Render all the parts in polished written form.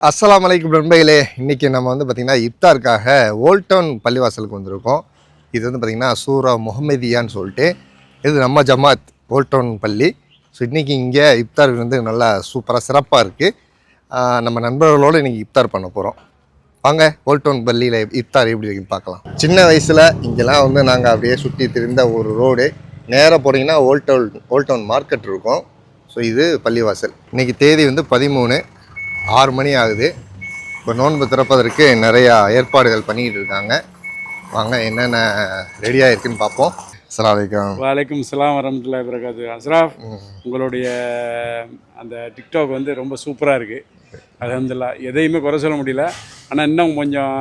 அஸ்ஸலாமு அலைக்கும் நண்பர்களே. இன்றைக்கி நம்ம வந்து பார்த்திங்கன்னா இஃப்தாருக்காக ஓல்ட் டவுன் பள்ளிவாசலுக்கு வந்திருக்கோம். இது வந்து பார்த்திங்கன்னா சூரா முஹம்மதியான்னு சொல்லிட்டு இது நம்ம ஜமாத் ஓல்ட் டவுன் பள்ளி. ஸோ இன்றைக்கி இங்கே இஃப்தார் வந்து நல்லா சூப்பராக சிறப்பாக இருக்குது. நம்ம நண்பர்களோடு இன்றைக்கி இஃப்தார் பண்ண போகிறோம். வாங்க ஓல்ட் டவுன் பள்ளியில் இஃப்தார் எப்படி இருக்குன்னு பார்க்கலாம். சின்ன வயசில் இங்கெல்லாம் வந்து நாங்கள் அப்படியே சுற்றி திரிந்த ஒரு ரோடு. நேராக போனீங்கன்னா ஓல்ட் டவுன் மார்க்கெட் இருக்கும். ஸோ இது பள்ளிவாசல். இன்றைக்கி தேதி வந்து 13 மணி ஆகுது. இப்போ நோன்பு திறப்பதற்கு நிறையா ஏற்பாடுகள் பண்ணிக்கிட்டு இருக்காங்க. வாங்க என்னென்ன ரெடியாக இருக்குன்னு பார்ப்போம். அஸ்ஸலாமு அலைக்கும். வலைக்கும் ஸலாம் வரஹ்மத்துல்லாஹி வபரகாத்துஹு. அஸ்ராஃப், உங்களுடைய அந்த டிக்டாக் வந்து ரொம்ப சூப்பராக இருக்குது. அல்ஹம்துலில்லாஹ். எதையுமே குறை சொல்ல முடியல, ஆனால் இன்னும் கொஞ்சம்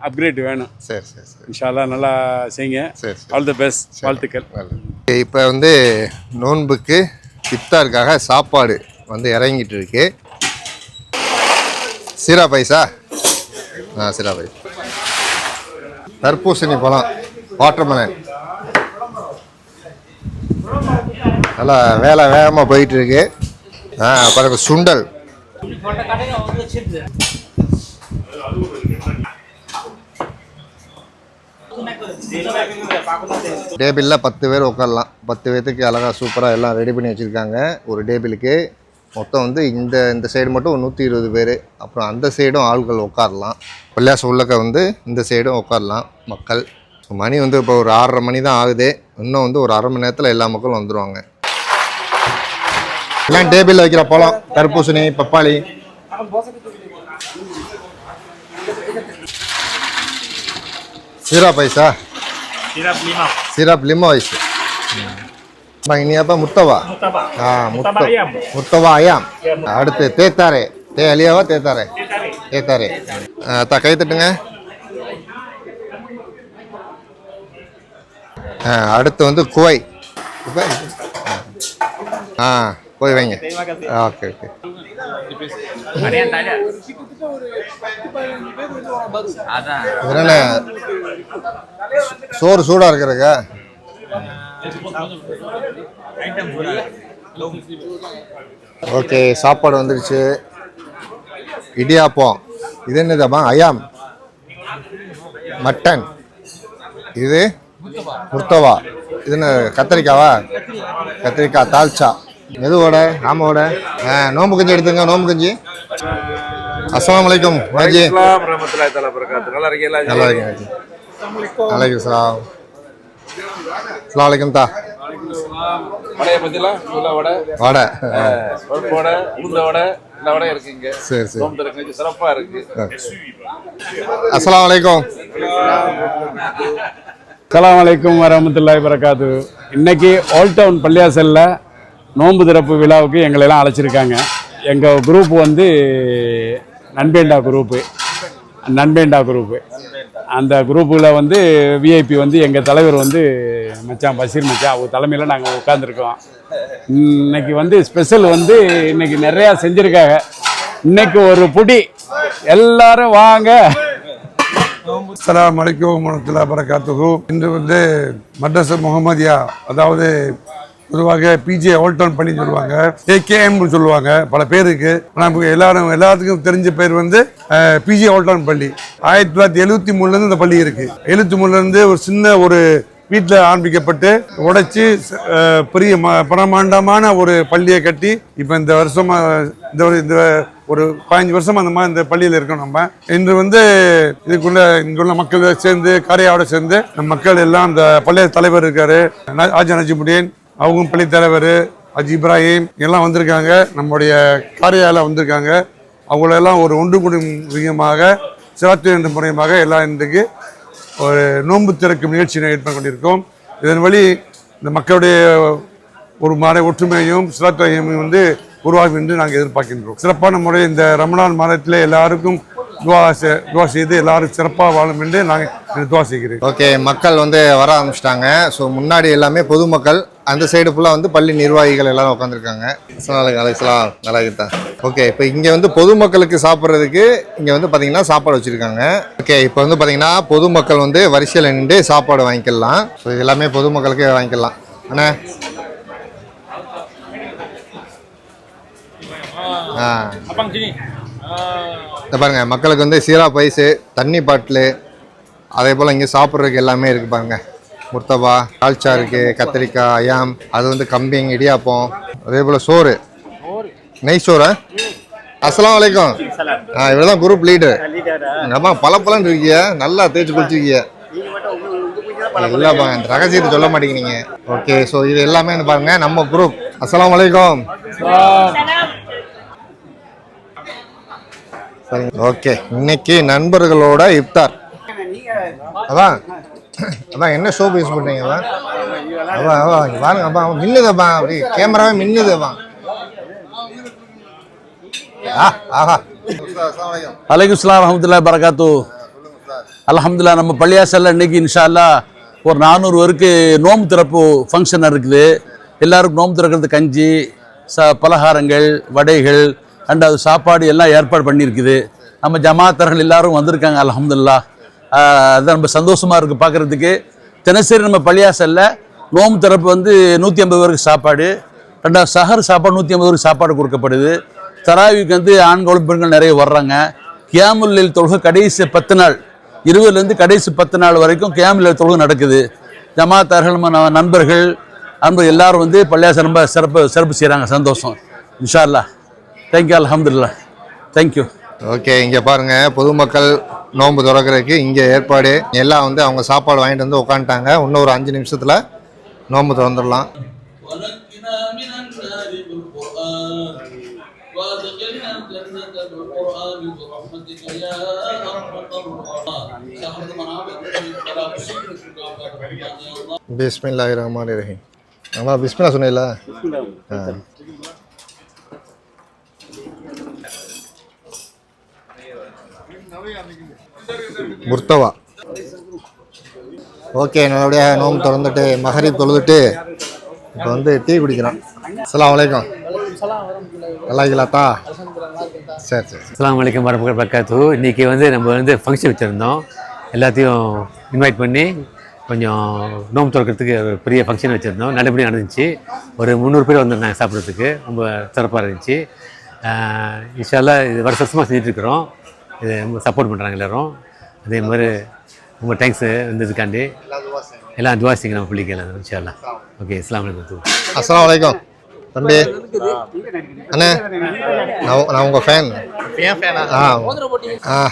அப்கிரேட் வேணும். சரி, இன்ஷா அல்லாஹ் நல்லா செய்யுங்க. சரி, ஆல் தி பெஸ்ட், வாழ்த்துக்கள். இப்போ வந்து நோன்புக்கு இஃப்தாருக்காக சாப்பாடு வந்து இறங்கிட்டு இருக்கு. சீரா பைசா, சீரா பைசா, தர்பூசணி பழம், வாட்டர்மெலன், நல்லா வேலை வேகமாக போயிட்டு இருக்கு. பாருங்க சுண்டல், டேபிளில் 10 பேர் உட்காரலாம். 10 பேர்த்துக்கு அழகாக சூப்பராக எல்லாம் ரெடி பண்ணி வச்சுருக்காங்க. ஒரு டேபிளுக்கு மொத்தம் வந்து இந்த சைடு மட்டும் 120 பேர். அப்புறம் அந்த சைடும் ஆள்கள் உட்காரலாம். பள்ளியாச உள்ளக்க வந்து இந்த சைடும் உட்காரலாம் மக்கள். ஸோ மணி வந்து இப்போ ஒரு 6:30 மணி தான் ஆகுது. இன்னும் வந்து ஒரு அரை மணி நேரத்தில் எல்லா மக்களும் வந்துடுவாங்க. எல்லாம் டேபிளில் வைக்கிற பழம், தர்பூசணி, பப்பாளி, சீரா பைசா, சிரப் லிமா வயசு. Ini apa murtawa? Murtawa ayam. அடுத்து தேத்தாரே, அலியாவா தேத்தாரே. கை தட்டுங்க. அடுத்து வந்து குவை. போய் வைங்க. ஓகே. என்ன சோறு சூடாக இருக்கிறங்க. ஓகே, சாப்பாடு வந்துருச்சு. இடியாப்பம், இது என்னதாம்மா? அயாம், மட்டன், இது முர்த்தவா, இது என்ன கத்திரிக்காவா? கத்திரிக்காய் தால்ச்சா, மெதுவோட ஆமாவோட. நோம்பு கஞ்சி எடுத்துங்க, நோம்பு கஞ்சி. அஸ்ஸலாமு அலைக்கும் ஹாஜி. நல்லா இருக்கீங்க ஹாஜி? அலைக்கும் சலாம். அஸ்ஸலாமு அலைக்கும் தா. வடை, சரி. சிறப்பா இருக்கு. அஸ்ஸலாமு அலைக்கும். அஸ்ஸலாமு அலைக்கும் வரஹ்மத்துல்லாஹி வபரகாத்துஹு. இன்னைக்கு ஓல்ட் டவுன் பள்ளியாசலில் நோன்பு திறப்பு விழாவுக்கு எங்களெல்லாம் அழைச்சிருக்காங்க. எங்கள் குரூப் வந்து நண்பேண்டா குரூப்பு. அந்த குரூப்பில் வந்து விஐபி வந்து எங்கள் தலைவர் வந்து மச்சான் பஷீர் மச்சான், அவங்க தலைமையில் நாங்கள் உட்காந்துருக்கோம். இன்னைக்கு வந்து ஸ்பெஷல் வந்து இன்னைக்கு நிறையா செஞ்சுருக்காங்க. இன்னைக்கு ஒரு புடி, எல்லாரும் வாங்க. அஸ்ஸலாமு அலைக்கும் வரஹ்மத்துல்லாஹி வபரகாத்துஹு. இன்று வந்து மதரசா முஹம்மதியா, அதாவது பொதுவாக பிஜே ஓல்ட் டவுன் பள்ளி சொல்லுவாங்க, ஏகேஎம் சொல்லுவாங்க, பல பேருக்கு. நமக்கு எல்லாத்துக்கும் தெரிஞ்ச பேர் வந்து பிஜே ஓல்ட் டவுன் பள்ளி. 1973 இந்த பள்ளி இருக்கு. 73 ஒரு சின்ன ஒரு வீட்டில் ஆரம்பிக்கப்பட்டு உடைச்சி பெரிய பிரமாண்டமான ஒரு பள்ளியை கட்டி இப்போ இந்த வருஷமா இந்த ஒரு 15 வருஷம் அந்த மாதிரி இந்த பள்ளியில் இருக்கோம். நம்ம இன்று வந்து இங்குள்ள மக்கள் சேர்ந்து காரியாவோட சேர்ந்து நம்ம மக்கள் எல்லாம் இந்த பள்ளிய தலைவர் இருக்காரு ஆஜி நஜிமுடீன், அவங்க பள்ளி தலைவர் அஜி இப்ராஹிம் எல்லாம் வந்திருக்காங்க. நம்முடைய காரியால வந்திருக்காங்க. அவங்களெல்லாம் ஒரு ஒன்று கூடும் விதமாக சிறப்பு என்ற முறையமாக எல்லாம் இன்றைக்கு ஒரு நோன்பு திறக்கும் நிகழ்ச்சியை ஏற்பாடு கொண்டிருக்கோம். இதன் வழி இந்த மக்களுடைய ஒரு ஒற்றுமையும் சிறப்பையும் வந்து உருவாகும் என்று நாங்கள் எதிர்பார்க்கின்றோம். சிறப்பான முறை இந்த ரமலான் மாதத்தில் எல்லாருக்கும் துவா செய்து எல்லாரும் சிறப்பாக வாழும் என்று நாங்கள் துவா செய்கிறேன். ஓகே, மக்கள் வந்து வர ஆரம்பிச்சிட்டாங்க. ஸோ முன்னாடி எல்லாமே பொதுமக்கள், அந்த சைடு ஃபுல்லாக வந்து பள்ளி நிர்வாகிகள் எல்லாரும் உட்காந்துருக்காங்க. அலைக்கலாம், நல்லா இருக்கா? ஓகே, இப்போ இங்கே வந்து பொதுமக்களுக்கு சாப்பிட்றதுக்கு இங்கே வந்து பார்த்தீங்கன்னா சாப்பாடு வச்சுருக்காங்க. ஓகே, இப்போ வந்து பார்த்தீங்கன்னா பொதுமக்கள் வந்து வரிசையில் நின்று சாப்பாடு வாங்கிக்கலாம். ஸோ இது எல்லாமே பொதுமக்களுக்கு வாங்கிக்கலாம். அண்ணா Abang sini. இந்த பாருங்க மக்களுக்கு வந்து சீரா பைஸு தண்ணி பாட்டிலு அதே போல் இங்கே சாப்பிட்றதுக்கு எல்லாமே இருக்குது பாருங்க. முர்த்தபா, தால்ச்சா இருக்குது, கத்திரிக்காய், அயாம், அது வந்து கம்பிங், இடியாப்பம், அதே போல் சோறு, நெய் சோறு. அஸ்ஸலாமு அலைக்கும். இவர் தான் குரூப் லீடர். நம்ம பழப்பழம் இருக்கீங்க, நல்லா தேய்ச்சி குளிச்சிருக்கீங்க. இல்லைப்பா இந்த ரகசியத்தை சொல்ல மாட்டேங்கிறீங்க. ஓகே, ஸோ இது எல்லாமே வந்து பாருங்க நம்ம குரூப். அஸ்ஸலாமு அலைக்கும். சரிங்க. ஓகே, இன்னைக்கு நண்பர்களோட இஃப்தார். அதான் அதான் என்ன சோப்பு யூஸ் பண்ணுறீங்க? அதான் பாருங்கப்பா, மின்னுதப்பா, அப்படி கேமராவே மின்னுதுப்பா. ஆஹா. அலைக்கும் ஸலாம் வரஹ்மத்துல்லாஹி வரகாத்து. அல்ஹம்துலில்லாஹ், நம்ம பள்ளியாசல்ல இன்னைக்கு இன்ஷா அல்லாஹ் ஒரு 400 பேருக்கு நோம்பு திறப்பு ஃபங்க்ஷன் இருக்குது. எல்லாருக்கும் நோம்பு திறக்கிறது கஞ்சி, பலகாரங்கள், வடைகள், ரெண்டாவது சாப்பாடு எல்லாம் ஏற்பாடு பண்ணியிருக்குது. நம்ம ஜமாத்தர்கள் எல்லாரும் வந்திருக்காங்க. அல்ஹம்துலில்லாஹ், அதுதான் ரொம்ப சந்தோஷமாக இருக்குது பார்க்குறதுக்கு. தினசரி நம்ம பள்ளியாசல்ல நோம்பு திறப்பு வந்து 150 பேருக்கு சாப்பாடு, ரெண்டாவது சஹர் சாப்பாடு 150 பேருக்கு சாப்பாடு கொடுக்கப்படுது. தராவிக்கு வந்து ஆண்களும் பெண்கள் நிறைய வர்றாங்க. கியாமுல் லைல் தொழுகை கடைசி 10 நாள், 20லேருந்து கடைசி 10 நாள் வரைக்கும் கியாமுல் லைல் தொழுகை நடக்குது. ஜமாத்தார்கள், நண்பர்கள், அன்பர் எல்லாரும் வந்து பள்ளியாசல் ரொம்ப சிறப்பு செய்கிறாங்க. சந்தோஷம். இன்ஷா அல்லாஹ். தேங்க்யூ. அல்ஹம்துலில்லாஹ். தேங்க்யூ. ஓகே, இங்கே பாருங்க பொதுமக்கள் நோன்பு திறக்கிறதுக்கு இங்கே ஏற்பாடு. எல்லாம் வந்து அவங்க சாப்பாடு வாங்கிட்டு வந்து உட்காந்துட்டாங்க. இன்னும் ஒரு 5 நிமிஷத்தில் நோன்பு திறந்துடலாம். பிஸ்மில்லாஹிர் ரஹ்மானிர் ரஹீம். அம்மா பிஸ்மில்லா சொன்னீங்களா? முர்த்தவா. ஓகே, நல்லபடியாக நோம்பு திறந்துட்டு மகரிப் தொழுதுட்டு இப்போ வந்து டீ குடிக்கிறோம். அஸ்ஸலாமு அலைக்கும். நல்லா இருக்கலாத்தா? சரி சரி. அஸ்ஸலாமு அலைக்கும் வரஹ்மத்துல்லாஹி வபரகாத்துஹு. இன்றைக்கி வந்து நம்ம வந்து ஃபங்க்ஷன் வச்சுருந்தோம். எல்லாத்தையும் இன்வைட் பண்ணி கொஞ்சம் நோம்பு திறக்கிறதுக்கு ஒரு பெரிய ஃபங்க்ஷன் வச்சுருந்தோம். நல்லபடியாக நடந்துச்சு. ஒரு 300 பேர் வந்திருந்தாங்க சாப்பிட்றதுக்கு. ரொம்ப சிறப்பாக இருந்துச்சு. இன்ஷா அல்லாஹ் இது வருஷமாக செஞ்சிட்ருக்குறோம். இது ரொம்ப சப்போர்ட் பண்ணுறாங்க எல்லோரும். அதே மாதிரி ரொம்ப தேங்க்ஸு வந்ததுக்காண்டி. எல்லாம் துவா செய்யுங்க நம்ம பிள்ளைக்கு எல்லாம். இன்ஷா அல்லாஹ். ஓகே, அஸ்ஸலாமு அலைக்கும். அஸ்ஸலாமு அலைக்கும். தம்பி அண்ணே, நான் உங்கள் ஃபேன்.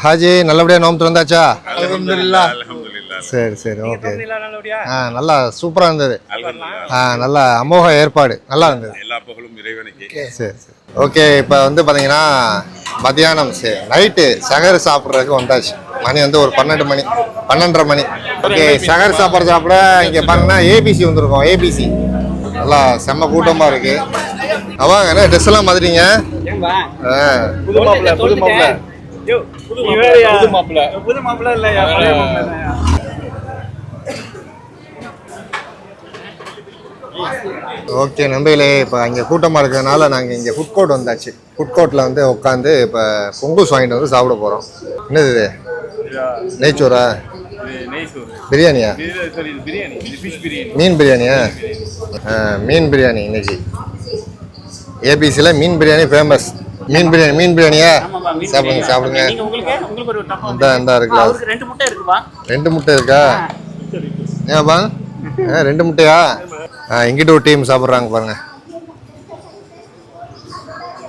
ஹாஜி, நல்லபடியாக நோம்பு திறந்தாச்சா? அல்ஹம்துலில்லாஹ். சரி சரி. ஓகே, நல்லா சூப்பராக இருந்தது. நல்லா அமோக ஏற்பாடு, நல்லா இருந்தது. எல்லா புகழும் இறைவனுக்கு. சரி சரி. ஓகே, இப்போ வந்து பார்த்தீங்கன்னா மத்தியானம் நைட்டு சகர் சாப்பிட்றதுக்கு வந்தாச்சு. மணி வந்து ஒரு 12 மணி, 12:30 மணி. ஓகே, சகர் சாப்பிட இங்கே பாருங்கன்னா ஏபிசி வந்திருக்கோம். ஏபிசி நல்லா செம்ம கூட்டமாக இருக்கு. அவாங்க என்ன ட்ரெஸ் எல்லாம் மாதிரிங்க? ஓகே நண்பர்களே, இப்போ இங்கே கூட்டமாக இருக்கிறதுனால நாங்கள் இங்கே ஃபுட் கோர்ட் வந்தாச்சு. ஃபுட் கோர்ட்டில் வந்து உட்காந்து இப்போ பொங்கூஸ் வாங்கிட்டு வந்து சாப்பிட போகிறோம். என்னது இது? நெய்ச்சோரா? பிரியாணியா? மீன் பிரியாணியா? மீன் பிரியாணி இன்னைக்கு ஏபிசியில் மீன் பிரியாணி ஃபேமஸ். மீன் பிரியாணியா? சாப்பிடுங்க. இந்த இருக்குல்ல, 2 முட்டை இருக்கா? ஏன்பா 2 முட்டையா? இங்கிட்ட ஒரு டீம் சாப்பிட்றாங்க பாருங்க.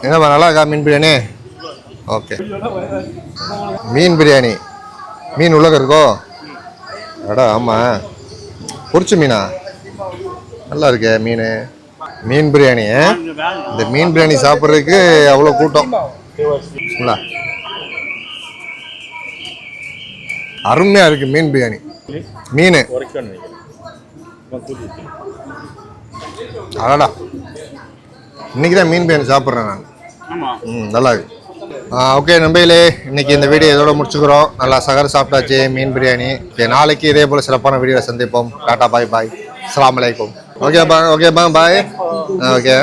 என்னப்பா நல்லா இருக்கா மீன் பிரியாணி? ஓகே, மீன் பிரியாணி. மீன் உள்ளக இருக்கோ? அடா ஆமாம், பொரிச்ச மீனா? நல்லா இருக்கே மீன். மீன் பிரியாணி. இந்த மீன் பிரியாணி சாப்பிட்றதுக்கு அவ்வளோ கூட்டம். அருமையாக இருக்குது மீன் பிரியாணி. மீன் அடடா, இன்னைக்கு தான் மீன் பிரியாணி சாப்பிட்றேன் நான். நல்லா இருக்கு. ஓகே நண்பர்களே, இன்னைக்கு இந்த வீடியோ இதோட முடிச்சுக்கிறோம். நல்லா சகர் சாப்பிட்டாச்சு, மீன் பிரியாணி. நாளைக்கு இதே போல் சிறப்பான வீடியோவில் சந்திப்போம். டாட்டா, பாய் பாய். அஸ்ஸலாமு அலைக்கும். Okay bye. ஓகே.